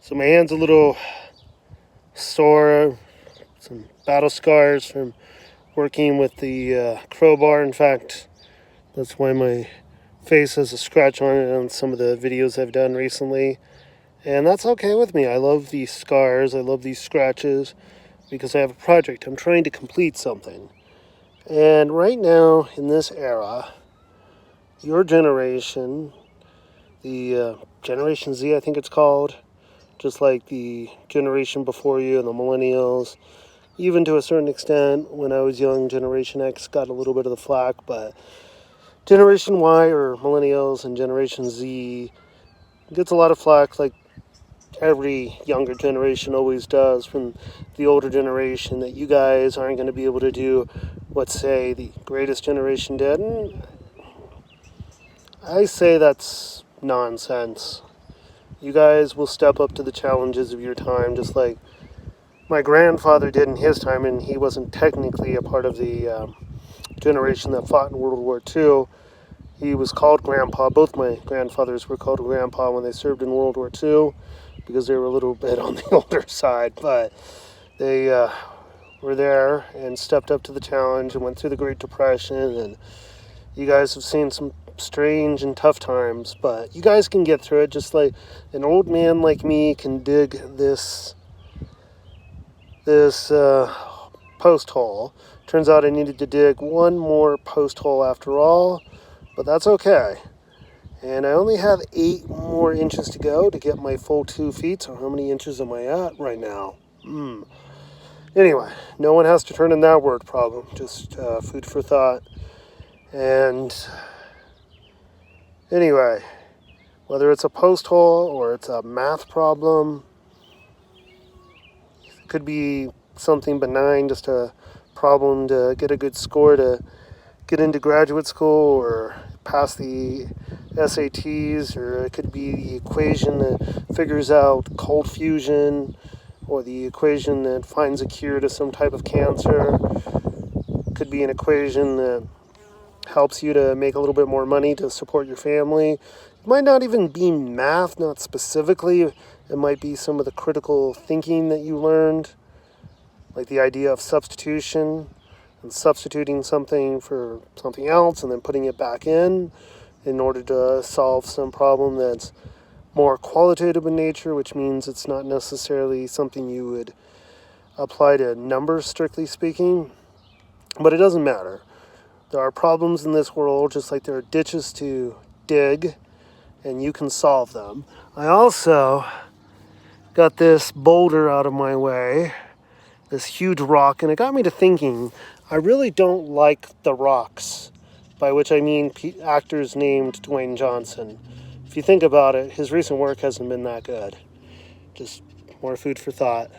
So my hand's a little sore, some battle scars from working with the crowbar. In fact, that's why my face has a scratch on it on some of the videos I've done recently. And that's okay with me. I love these scars, I love these scratches, because I have a project. I'm trying to complete something. And right now, in this era, your generation, the Generation Z, I think it's called, just like the generation before you and the millennials, even to a certain extent, when I was young, Generation X got a little bit of the flack, but Generation Y, or millennials, and Generation Z gets a lot of flack, like every younger generation always does from the older generation, that you guys aren't going to be able to do what, say, the greatest generation did. And I say that's nonsense. You guys will step up to the challenges of your time, just like my grandfather did in his time, and he wasn't technically a part of the generation that fought in World War II. He was called Grandpa. Both my grandfathers were called Grandpa when they served in World War II because they were a little bit on the older side, but they were there and stepped up to the challenge and went through the Great Depression, and you guys have seen some strange and tough times, but you guys can get through it, just like an old man like me can dig this post hole. Turns out I needed to dig one more post hole after all, but that's okay. And I only have 8 more inches to go to get my full 2 feet. So how many inches am I at right now? Anyway, no one has to turn in that word problem. Just food for thought. And anyway, whether it's a post hole or it's a math problem, it could be something benign, just a problem to get a good score to get into graduate school or pass the SATs, or it could be the equation that figures out cold fusion, or the equation that finds a cure to some type of cancer. It could be an equation that helps you to make a little bit more money to support your family. It might not even be math, not specifically. It might be some of the critical thinking that you learned, like the idea of substitution, and substituting something for something else and then putting it back in order to solve some problem that's more qualitative in nature, which means it's not necessarily something you would apply to numbers, strictly speaking. But it doesn't matter. There are problems in this world, just like there are ditches to dig, and you can solve them. I also got this boulder out of my way, this huge rock, and it got me to thinking, I really don't like The Rocks, by which I mean actors named Dwayne Johnson. If you think about it, his recent work hasn't been that good. Just more food for thought.